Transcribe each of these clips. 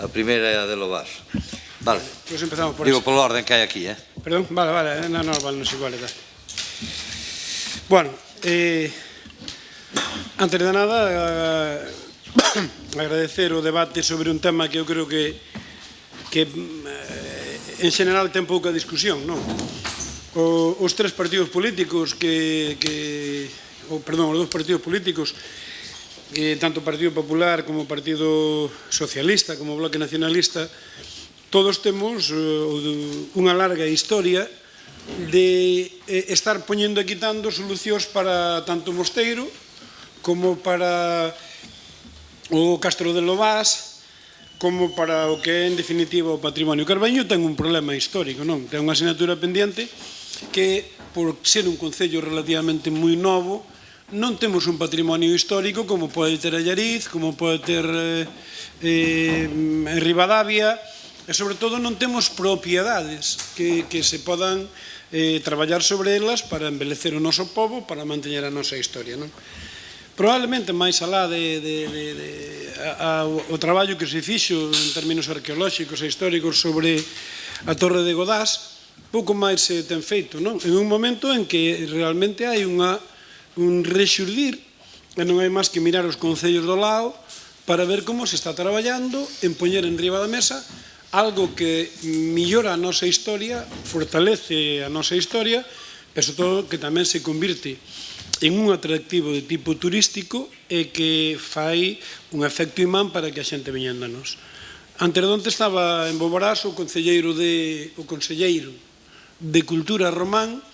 A primeira é a de Lobás. Vale. Pois empezamos por Digo eso. polo orden que hai aquí, Perdón, vale, non es igual e tal. Bueno, antes de nada, agradecer o debate sobre un tema que eu creo que en general ten pouca discusión, non? Os tres partidos políticos os dous partidos políticos, tanto o Partido Popular como o Partido Socialista, como o Bloque Nacionalista, todos temos unha larga historia de estar poñendo e quitando solucións para tanto o Mosteiro como para o Castro de Lobás, como para o que é, en definitiva, o patrimonio. Carballiño ten un problema histórico, non? Ten unha asignatura pendiente que, por ser un concello relativamente moi novo, non temos un patrimonio histórico como pode ter Allariz, como pode ter Ribadavia, e, sobre todo, non temos propiedades que se podan traballar sobre elas para embelecer o noso pobo, para manteñer a nosa historia, non? Probablemente, máis alá o traballo que se fixo en términos arqueolóxicos e históricos sobre a Torre de Godás, pouco máis se ten feito, non? En un momento en que realmente hai un rexurdir, e non hai máis que mirar os concellos do lado para ver como se está traballando en poñer en riba da mesa algo que millora a nosa historia, fortalece a nosa historia, e sobre todo que tamén se convirte en un atractivo de tipo turístico e que fai un efecto imán para que a xente veña a nos. Antes de onte estaba en Boborás o conselleiro de Cultura Román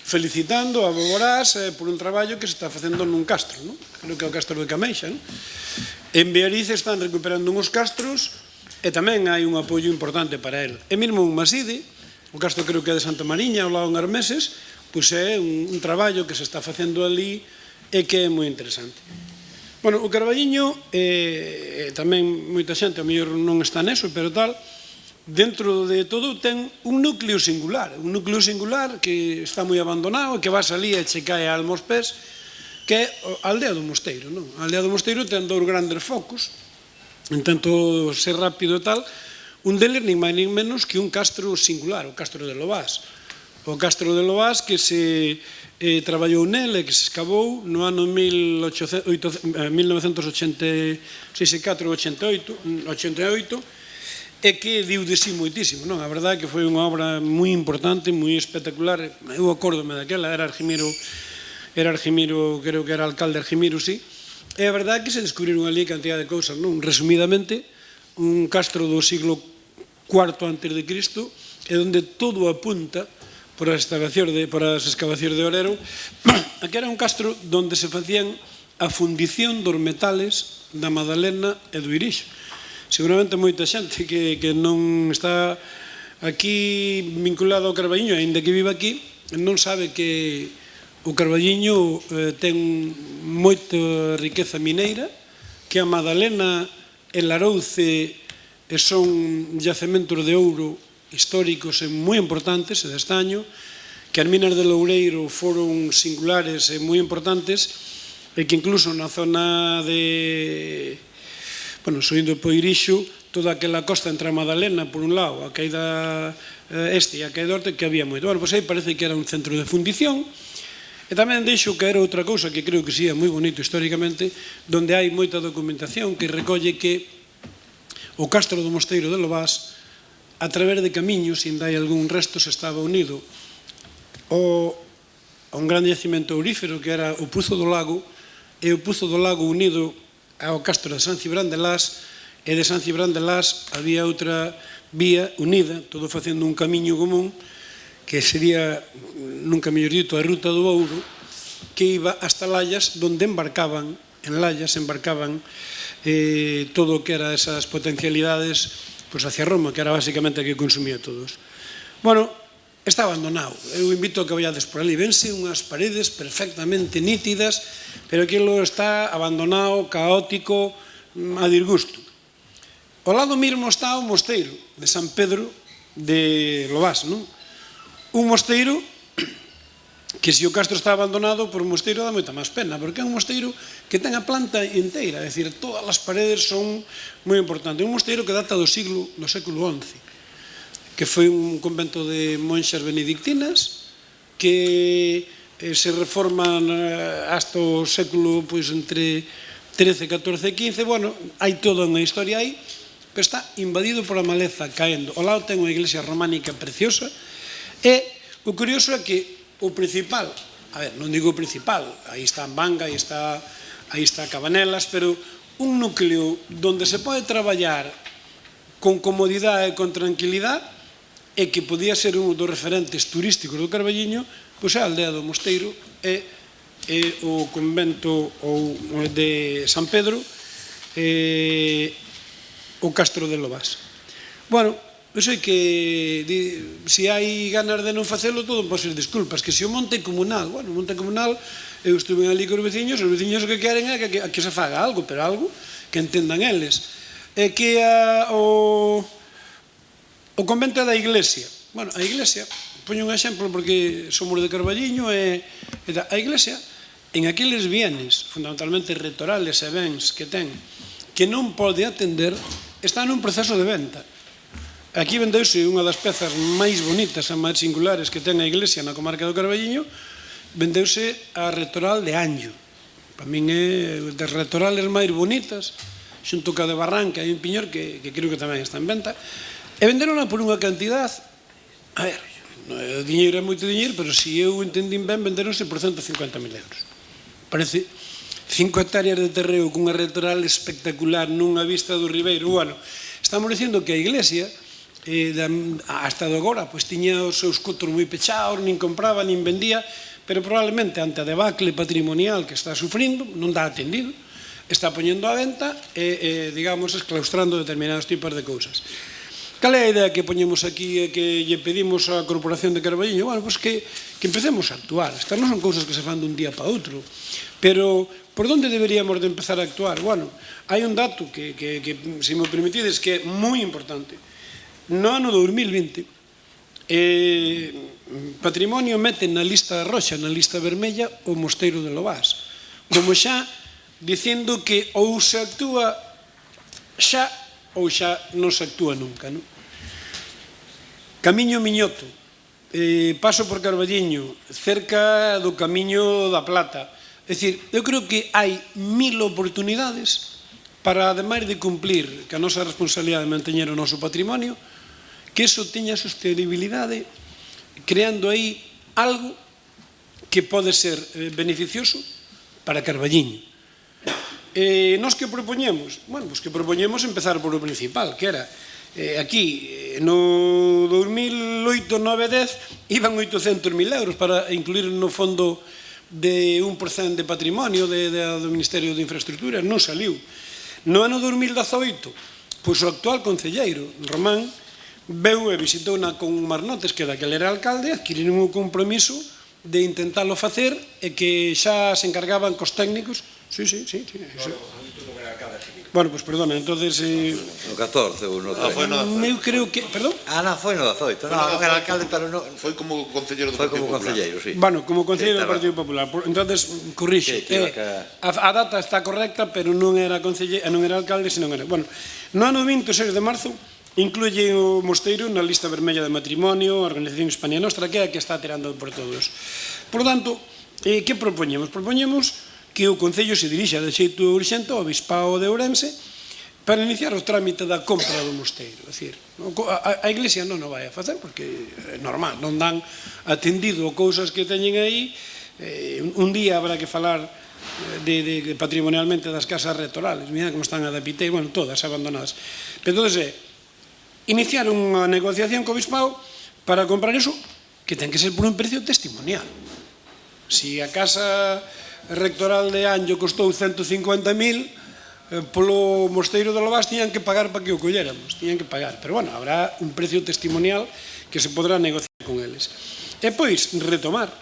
felicitando a Boborás por un traballo que se está facendo nun castro, non? Creo que é o castro de Cameixa, non? En Beariz están recuperando uns castros e tamén hai un apoio importante para el. E mesmo un Maside, o castro creo que é de Santa Mariña, ao lado en Armeses, pois é un traballo que se está facendo ali e que é moi interesante. Bueno, o Carballiño, tamén moita xente, a mellor non está neso, pero tal, dentro de todo ten un núcleo singular que está moi abandonado e que vas ali e che cae a alma aos pés, que é a aldea do Mosteiro, non? A aldea do Mosteiro ten dous grandes focos, intento ser rápido e tal, un deles nin máis nin menos que un castro singular, o Castro de Lobás. O Castro de Lobás que se traballou nele, que se escavou no ano 1984-88 e que diu de si moitísimo, non? A verdade é que foi unha obra moi importante, moi espectacular. Eu acórdome daquela, era Argimiro, creo que era alcalde Argimiro, sí. E a verdade é que se descubriron ali cantidad de cousas, non? Resumidamente, un castro do siglo IV antes de Cristo, e onde todo apunta por as excavacións de Orero, a que era un castro onde se facían a fundición dos metales da Madalena e do Irixo. Seguramente moita xente que non está aquí vinculado ao Carballiño, aínda que vive aquí, non sabe que o Carballiño ten moita riqueza mineira, que a Madalena e Larouce son yacementos de ouro históricos e moi importantes, e de estaño, que as minas de Loureiro foron singulares e moi importantes, e que incluso na zona de, subindo po Irixo, toda aquela costa entre a Madalena, por un lado, a caída este e a caída norte, que había moito. Pois aí parece que era un centro de fundición, e tamén deixo que era outra cousa que creo que sí é moi bonito históricamente, donde hai moita documentación que recolle que o Castro do Mosteiro de Lobás, a través de camiños, ainda hai algún resto, se estaba unido a un gran yacimento aurífero que era o Puzo do Lago, e o Puzo do Lago unido ao Castro de San Cibrán de Las, e de San Cibrán de Las había outra vía unida, todo facendo un camiño común, que sería, nunca mellor dito, a Ruta do Ouro, que iba hasta Lallas, donde embarcaban todo o que era esas potencialidades hacia Roma, que era basicamente a que consumía todos. Bueno, está abandonado. Eu invito a que vayades por ali. Vense unhas paredes perfectamente nítidas, pero aquilo está abandonado, caótico, a disgusto. Ao lado mesmo está o mosteiro de San Pedro de Lobás, non? Un mosteiro que se o castro está abandonado por un mosteiro dá moita máis pena, porque é un mosteiro que ten a planta inteira, é dicir, todas as paredes son moi importantes. Un mosteiro que data do século XI, que foi un convento de monxas benedictinas que se reforman hasta o século entre 13, 14 e 15. Bueno, hai toda unha historia aí, pero está invadido por a maleza caendo. Ao lado ten unha iglesia románica preciosa e o curioso é que o principal, a ver, non digo o principal, aí está Banga, aí está Cabanelas, pero un núcleo onde se pode traballar con comodidade e con tranquilidade e que podía ser un dos referentes turísticos do Carballiño, pois é a aldea do Mosteiro e o convento de San Pedro e o Castro de Lobás. Bueno, eu sei que se hai ganas de non facelo todo pode ser disculpas, que se o monte comunal, bueno, o monte comunal, eu estuve ali con os veciños o que queren é que se faga algo, pero algo que entendan eles. É que o convento da iglesia, bueno, a iglesia, poño un exemplo porque somos de Carballiño e a iglesia, en aqueles bienes, fundamentalmente retorales e bens que ten, que non pode atender, está nun proceso de venta. Aquí vendeuse unha das pezas máis bonitas e máis singulares que ten a iglesia na comarca do Carballiño, vendeuse a retoral de Anllo. Para min é das retorales máis bonitas, xunto ca de Barranca e un piñor que creo que tamén está en venta, e venderonla por unha cantidad, a ver, o diñeiro é moito diñeiro, pero se eu entendín ben, venderonse por 150.000 euros. Parece 5 hectáreas de terreo cunha retoral espectacular nunha vista do Ribeiro. Bueno, estamos dicindo que a iglesia hasta de agora tiña os seus cotos moi pechados, nin compraba, nin vendía, pero probablemente ante a debacle patrimonial que está sufrindo, non dá atendido, está poñendo a venta e, digamos, esclaustrando determinados tipos de cousas. Cal é a idea que poñemos aquí e que lle pedimos á Corporación de Carballiño? Bueno, pois que empecemos a actuar. Estas non son cousas que se fan dun día para outro, pero por onde deberíamos de empezar a actuar? Bueno, hai un dato que se me permitides, que é moi importante. No ano 2020, Patrimonio mete na lista roxa, na lista vermella, o Mosteiro de Lobás, como xa dicindo que ou se actúa xa ou xa non se actúa nunca. Camiño Miñoto, paso por Carballiño, cerca do Camiño da Plata. É dicir, eu creo que hai 1000 oportunidades para, ademais de cumplir que a nosa responsabilidade de manteñer o noso patrimonio, que iso teña sostenibilidade, creando aí algo que pode ser beneficioso para Carballiño. Nós que propoñemos? Bueno, pois que propoñemos empezar por o principal, que era aquí, no 2008, 9, 10, iban 800.000 euros para incluir no fondo de 1% de patrimonio do Ministerio de Infraestructuras, non saliu. No ano 2018, pois o actual concelleiro, Román, veu e visitou con Marnotes, que daquele era alcalde, adquiriron o compromiso de intentalo facer e que xa se encargaban cos técnicos. Sí. Bueno, pois perdona, entonces... No 14 ou no 13. Eu creo que... Perdón? Non, foi no 18. Non era alcalde, pero non... Foi como concelleiro do Partido Popular. Foi como concelleiro, sí. Bueno, como concelleiro do Partido Popular. Entonces, corrixe. A data está correcta, pero non era alcalde, senón era... Bueno, no ano 26 de marzo, incluye o Mosteiro na lista vermella de matrimonio, a Organización Hispania Nostra, que é a que está tirando por todos. Por tanto, que propoñemos? Propoñemos que o Concello se dirixa de xeito urxente ao Bispao de Ourense para iniciar o trámite da compra do mosteiro. É dicir, a Iglesia non o vai a facer porque é normal, non dan atendido a cousas que teñen aí. Un día habrá que falar de patrimonialmente das casas retorales, mira como están a da Pitei, bueno, todas abandonadas. Pero entonces iniciar unha negociación co Bispao para comprar iso, que ten que ser por un precio testimonial. Si a casa rectoral de Anllo costou 150.000, polo Mosteiro de Lobás tiñan que pagar para que o colléramos, tiñan que pagar, pero bueno, habrá un precio testimonial que se podrá negociar con eles. E pois, retomar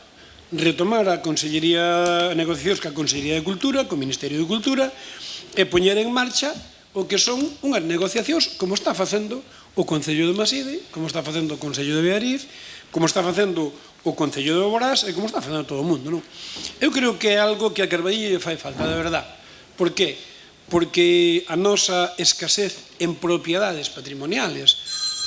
a Consellería, negociacións ca Consellería de Cultura, co Ministerio de Cultura, e poñer en marcha o que son unhas negociacións como está facendo o Concello de Maside, como está facendo o Concello de Beariz, como está facendo o Concello de Boborás e como está facendo todo o mundo, non? Eu creo que é algo que a Carballiño lle fai falta, de verdad. Por qué? Porque a nosa escasez en propiedades patrimoniales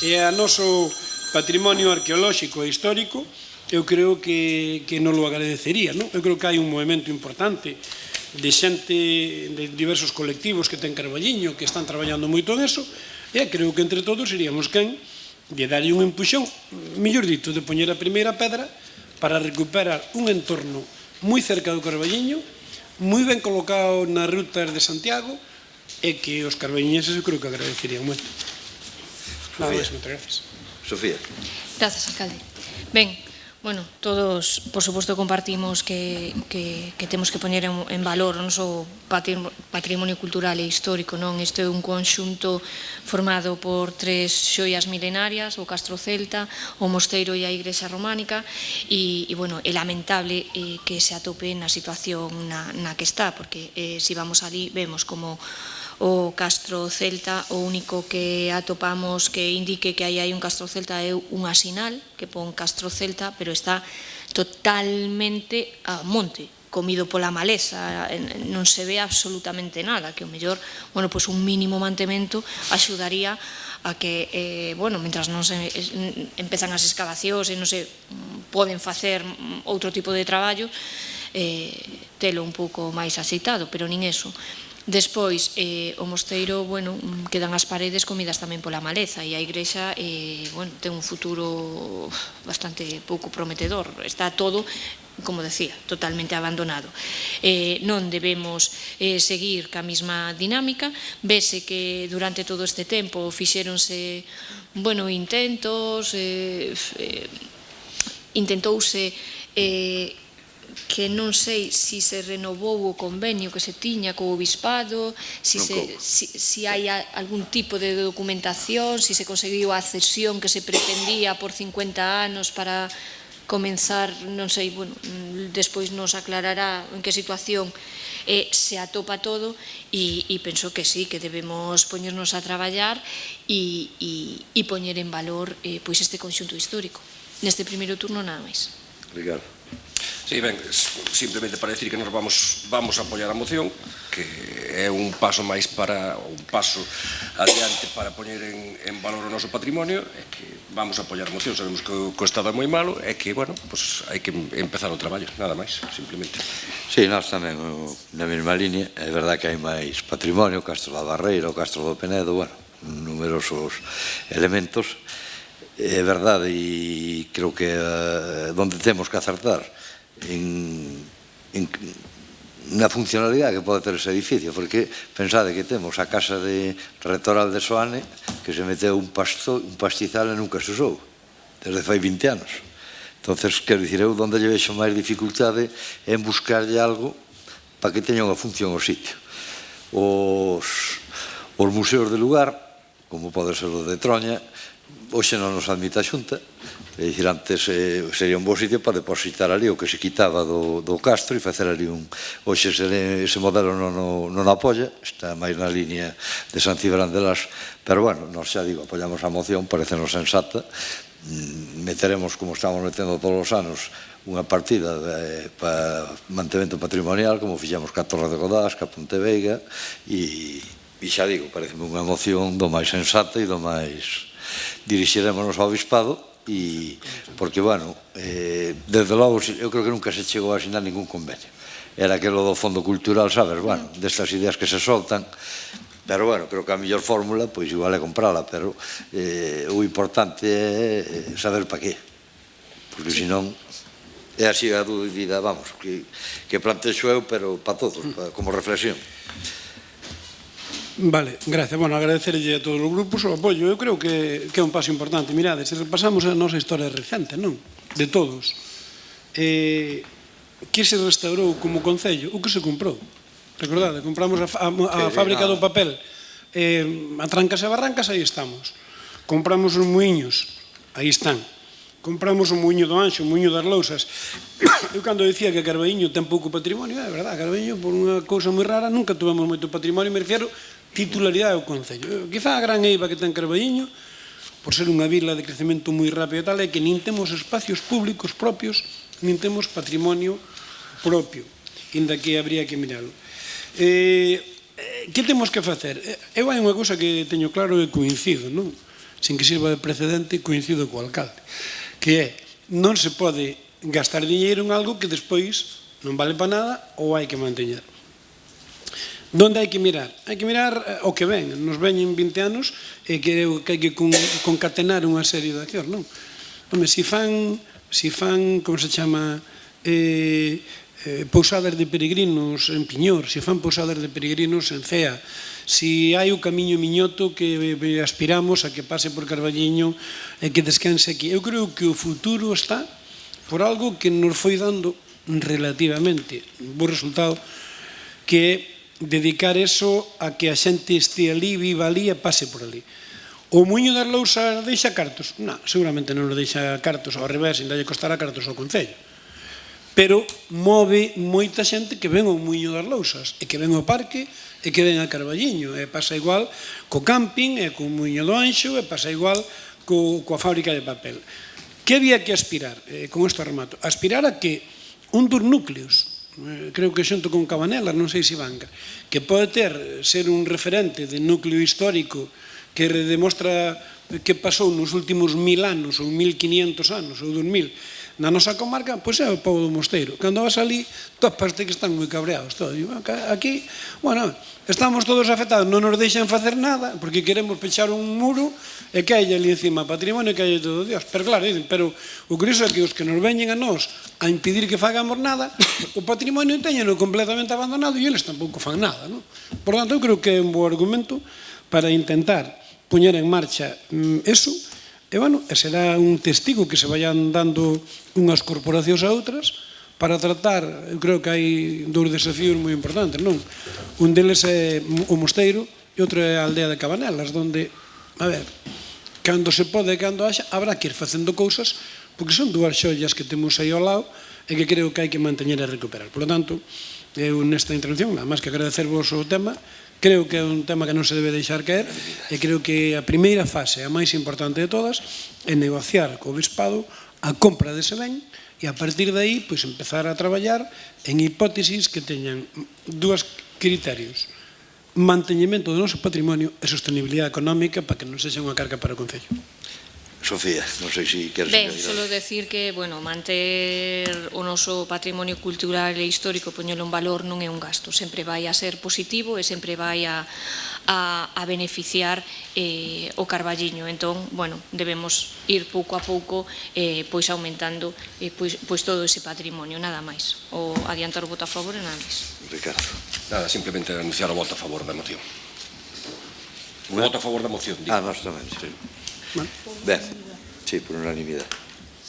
e a noso patrimonio arqueolóxico e histórico, eu creo que non lo agradecería, non? Eu creo que hai un movimento importante de xente de diversos colectivos que ten Carballiño, que están traballando moito en eso, e creo que entre todos seríamos quen de darlle un empuxón, mellor dito, de poñer a primeira pedra para recuperar un entorno moi cerca do Carballiño, moi ben colocado nas rutas de Santiago, e que os carballiñeses eu creo que agradecerían moito. Nada máis, moitas gracias. Sofía. Grazas, alcalde. Ben, bueno, todos, por suposto, compartimos que temos que poñer en valor o noso patrimonio cultural e histórico, non? Isto é un conxunto formado por 3 xoias milenarias, o Castro Celta, o Mosteiro e a Igrexa Románica, e bueno, é lamentable que se atope na situación na que está, porque se vamos ali, vemos como o Castro Celta, o único que atopamos que indique que aí hai un Castro Celta é unha sinal que pon Castro Celta, pero está totalmente a monte, comido pola maleza, non se ve absolutamente nada, que o mellor, bueno, pois un mínimo mantemento axudaría a que, bueno, mentras non se empezan as excavacións e non se poden facer outro tipo de traballo, telo un pouco máis aceitado, pero nin eso. Despois, o mosteiro, bueno, quedan as paredes comidas tamén pola maleza, e a igrexa, bueno, ten un futuro bastante pouco prometedor. Está todo, como decía, totalmente abandonado. Non debemos seguir ca mesma dinámica. Vese que durante todo este tempo fixéronse, bueno, intentouse que non sei se renovou o convenio que se tiña co obispado, se hai algún tipo de documentación, se conseguiu a cesión que se pretendía por 50 anos para comenzar, non sei, bueno, despois nos aclarará en que situación se atopa todo, e penso que sí, que debemos poñernos a traballar e poñer en valor pois este conxunto histórico. Neste primeiro turno nada máis. Ricardo. Sí, ben, simplemente para decir que nos vamos a apoiar a moción, que é un paso máis para, un paso adiante para poñer en valor o noso patrimonio, e que vamos a apoiar a moción. Sabemos que o estado é moi malo, e que, bueno, pues hai que empezar o traballo, nada máis, simplemente. Sí, nós tamén na mesma línea. É verdad que hai máis patrimonio, o Castro da Barreira, o Castro do Penedo, bueno, numerosos elementos. É verdade, e creo que onde temos que acertar na funcionalidade que pode ter ese edificio, porque pensade que temos a casa de Rectoral de Soane, que se meteu un pastizal e nunca se usou, desde fai 20 anos. Entonces, quero dicir, eu onde lle vexo máis dificultade é en buscarlle algo para que teña unha función o sitio. Os museos de lugar, como pode ser o de Troña, hoxe non nos admite a Xunta. É dicir, antes sería un bo sitio para depositar ali o que se quitaba do Castro e facer ali un... Hoxe ese modelo non apoia, está máis na línea de San Cibrán de Las, pero bueno, nos xa digo, apoiamos a moción, parecenos sensata. Meteremos, como estamos metendo todos os anos, unha partida para mantemento patrimonial, como fixemos ca Torre de Godás, ca Ponteveiga, e xa digo, parece unha moción do máis sensata e do máis... Dirixiremos ao obispado, porque, bueno, desde logo, eu creo que nunca se chegou a asinar ningún convenio. Era aquilo do Fondo Cultural, sabes, bueno, destas ideas que se soltan, pero, bueno, creo que a mellor fórmula, pois igual é comprala, pero o importante é saber para qué, porque senón é así a dúbida, vamos, que plantexo eu, pero para todos, como reflexión. Vale, gracias. Bueno, agradecerlle a todos os grupos o apoio. Eu creo que é un paso importante. Mirade, se repasamos a nosa historia recente, non? De todos. Que se restaurou como concello, o que se comprou. Recordade, compramos a fábrica do papel. A Trancas e Barrancas, aí estamos. Compramos os muiños, aí están. Compramos o muiño do Anxo, o muiño das Lousas. Eu cando dicía que Carballiño ten pouco patrimonio, é verdade, Carballiño, por unha cousa moi rara, nunca tuvemos moito patrimonio, me refiero titularidade ao concello. Quizá a gran eiva que ten Carballiño, por ser unha vila de crecemento moi rápido e tal, é que nin temos espacios públicos propios, nin temos patrimonio propio, inda que habría que mirarlo. Que temos que facer? Eu hai unha cousa que teño claro e coincido, non? Sin que sirva de precedente, coincido co alcalde, que é, non se pode gastar diñeiro en algo que despois non vale para nada ou hai que manteñer. Donde hai que mirar? Hai que mirar o que ven. Nos veñen 20 anos e creo que hai que concatenar unha serie de accións, non? Home, si fan, como se chama, pousadas de peregrinos en Piñor, se fan pousadas de peregrinos en Cea, si hai o camiño Miñoto que aspiramos a que pase por Carballiño e que descanse aquí. Eu creo que o futuro está por algo que nos foi dando relativamente bo resultado, que é dedicar eso a que a xente este ali, viva ali e pase por ali. O Muiño das Lousas deixa cartos? Non, seguramente non nos deixa cartos, ao revés, ainda lle costará cartos ao Concello. Pero move moita xente que ven ao Muiño das Lousas, e que ven ao parque, e que ven a Carballiño. E pasa igual co camping, e co Muiño do Anxo, e pasa igual coa fábrica de papel. Que había que aspirar? Con isto remato. Aspirar a que un dos núcleos, creo que xunto con Cabanelas, non sei se Banca, que pode ser un referente de núcleo histórico que demostra que pasou nos últimos 1000 anos, ou 1500 anos, ou 2000, na nosa comarca, pois é o pobo do Mosteiro. Cando vas ali, topaste que están moi cabreados todos. Aquí, bueno, estamos todos afectados, non nos deixan facer nada, porque queremos pechar un muro e que hai ali encima patrimonio e que hai todo Dios. Pero claro, dicen, pero o curioso é que os que nos veñen a nós a impedir que fagamos nada, o patrimonio teñeno completamente abandonado e eles tampouco fan nada, non? Por tanto, eu creo que é un bo argumento para intentar poñer en marcha eso. E, bueno, será un testigo que se vayan dando unhas corporacións a outras para tratar, eu creo que hai dous desafíos moi importantes, non? Un deles é o Mosteiro e outro é a aldea de Cabanelas, onde, a ver, cando se pode e cando haxa, habrá que ir facendo cousas, porque son dúas xollas que temos aí ao lado e que creo que hai que manteñer e recuperar. Por lo tanto, eu nesta intervención, nada máis que agradecervos o tema. Creo que é un tema que non se debe deixar caer e creo que a primeira fase, a máis importante de todas, é negociar co Obispado a compra dese ben e a partir de aí pois, empezar a traballar en hipótesis que teñan dúas criterios: manteñemento do noso patrimonio e sostenibilidade económica para que non sexa unha carga para o Concello. Sofía, non sei se queres... Ben, solo decir que, bueno, manter o noso patrimonio cultural e histórico, poñelo en valor, non é un gasto, sempre vai a ser positivo e sempre vai a beneficiar o Carballiño. Entón, bueno, debemos ir pouco a pouco pois aumentando pois todo ese patrimonio, nada máis. O adiantar o voto a favor e nada máis. Ricardo. Nada, simplemente anunciar o voto a favor da moción. O voto a favor da moción. Nós tamén, sí. Ben, sí, por unanimidade.